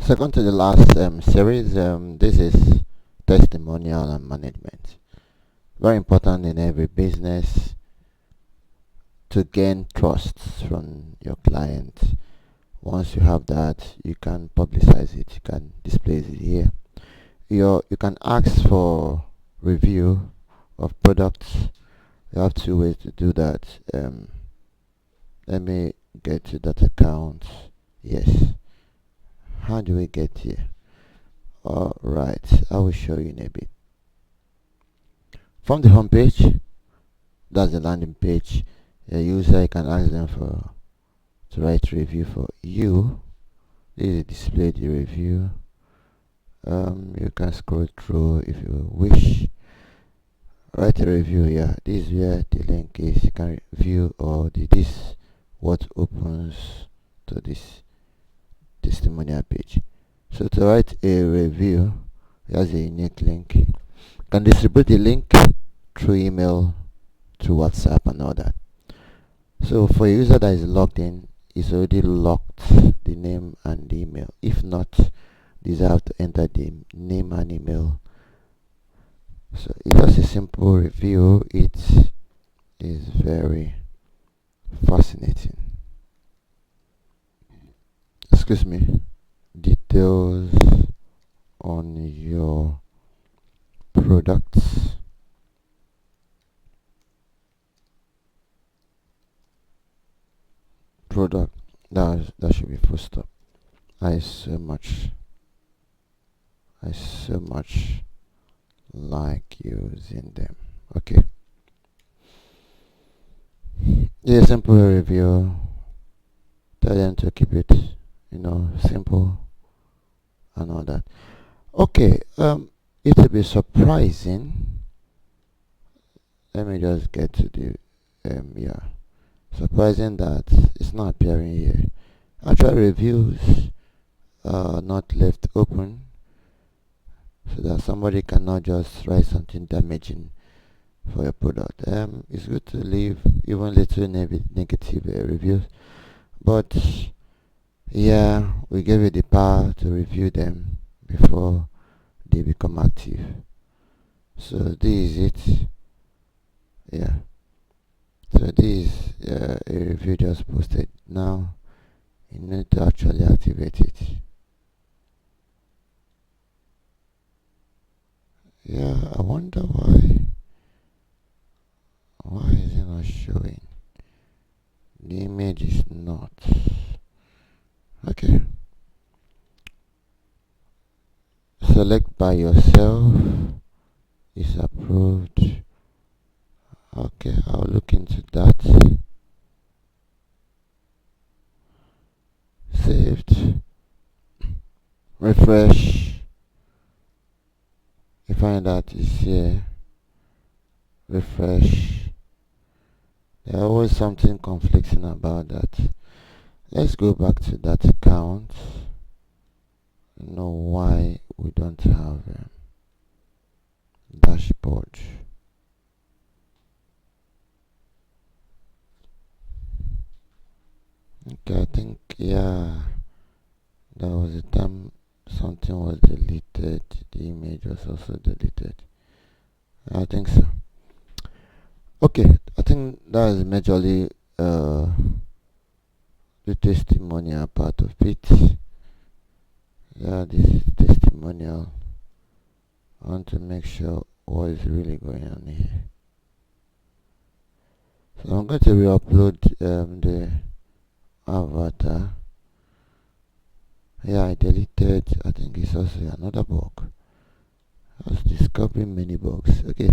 Second to the last series, this is testimonial and management. Very important in every business to gain trust from your client. Once you have that, you can publicize it, you can display it here. You can ask for review of products. You have two ways to do that. Let me get to that account. Yes. How do we get here? Alright, I will show you in a bit. From the home page, that's the landing page. A user, you can ask them to write review for you. This is display the review. You can scroll through if you wish. Write a review here. This is where the link is. You can view or this what opens to this testimonial page. So to write a review, here's a unique link. You can distribute the link through email, through WhatsApp and all that. So for a user that is logged in, it's already locked the name and the email. If not, these have to enter the name and email. So it's just a simple review. It is very fascinating. Excuse me. Details on your products. Product. That should be full stop. I so much like using them. Okay. Yeah, simple review. Tell them to keep it, simple and all that. Okay. It will be surprising. Let me just get to the surprising that it's not appearing here. Actual reviews are not left open, so that somebody cannot just write something damaging for your product. It's good to leave even little negative reviews, but yeah, we give you the power to review them before they become active. So this is it. Yeah. So this is a review just posted. Now you need to actually activate it. Yeah, I wonder why. Why is it not showing? The image is not. Okay. Select by yourself is approved. Okay, I'll look into that. Saved. Refresh. You find that it's here. Refresh. There's always something conflicting about that. Let's go back to that account. Know why we don't have a dashboard. Okay, I think that was the time something was deleted. The image was also deleted. I think so. Okay, I think that is majorly the testimonial part of it. Yeah, this is testimonial. I want to make sure what is really going on here. So I'm going to re-upload the avatar. Yeah, I deleted. I think it's also another bug. I was discovering many bugs. Okay,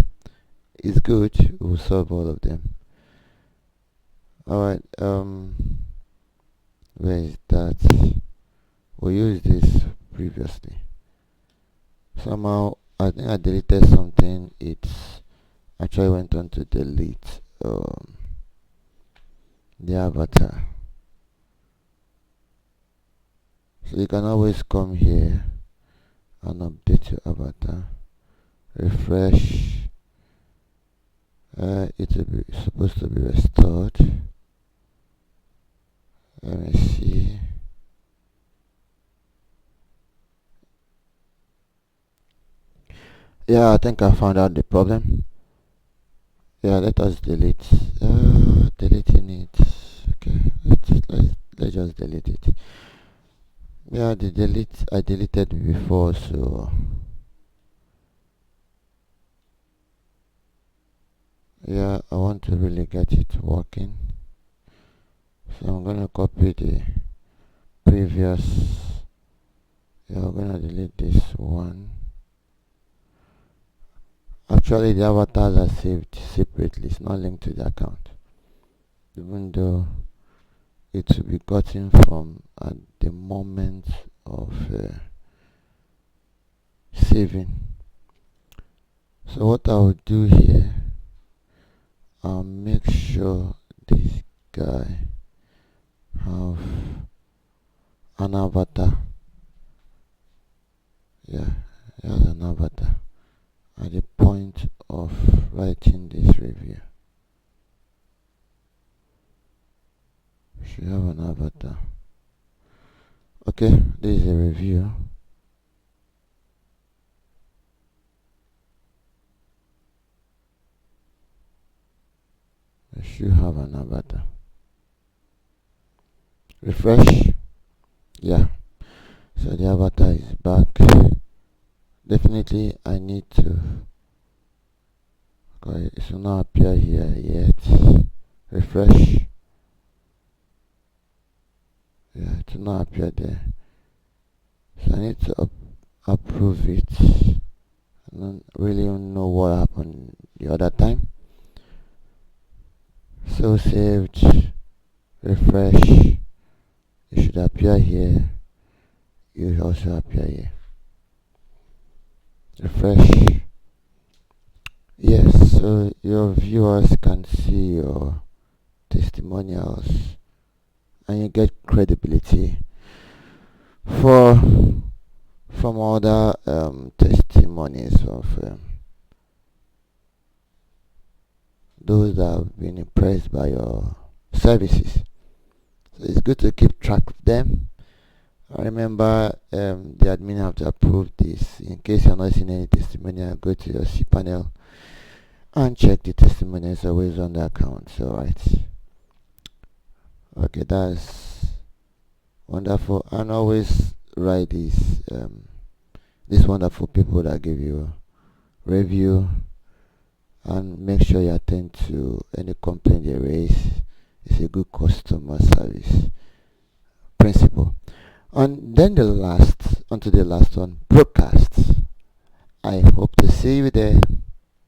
it's good. We'll solve all of them. Alright, where is that? We used this previously. Somehow, I think I deleted something. It's actually went on to delete the avatar. So you can always come here and update your avatar. Refresh. It will be supposed to be restored. Let me see. Yeah, I think I found out the problem. Yeah, let us delete. Deleting it. Okay, let's just delete it. Yeah, the delete I deleted before, so yeah, I want to really get it working. So I'm gonna copy the previous. Yeah, I'm gonna delete this one. Actually, the avatars are saved separately. It's not linked to the account, even though it will be gotten from at the moment of saving. So what I will do here, I'll make sure this guy have an avatar. Yeah, he has an avatar at the point of writing this review. Should have an avatar. Okay, this is a review. I should have an avatar. Refresh. Yeah. So the avatar is back. Definitely I need to, okay, it will not appear here yet. Refresh. Yeah, it will not appear there. So I need to approve it. I don't really know what happened the other time. So saved. Refresh. It should appear here. You also appear here. Refresh. Yes, so your viewers can see your testimonials and you get credibility for from other testimonies of those that have been impressed by your services. So it's good to keep track of them. I remember the admin have to approve this. In case you're not seeing any testimonial, go to your cPanel and check the testimonials always on the account. So right. Okay, that's wonderful. And always write these wonderful people that give you a review and make sure you attend to any complaint they raise. It's a good customer service principle. And then the last, onto the last one, broadcasts. I hope to see you there.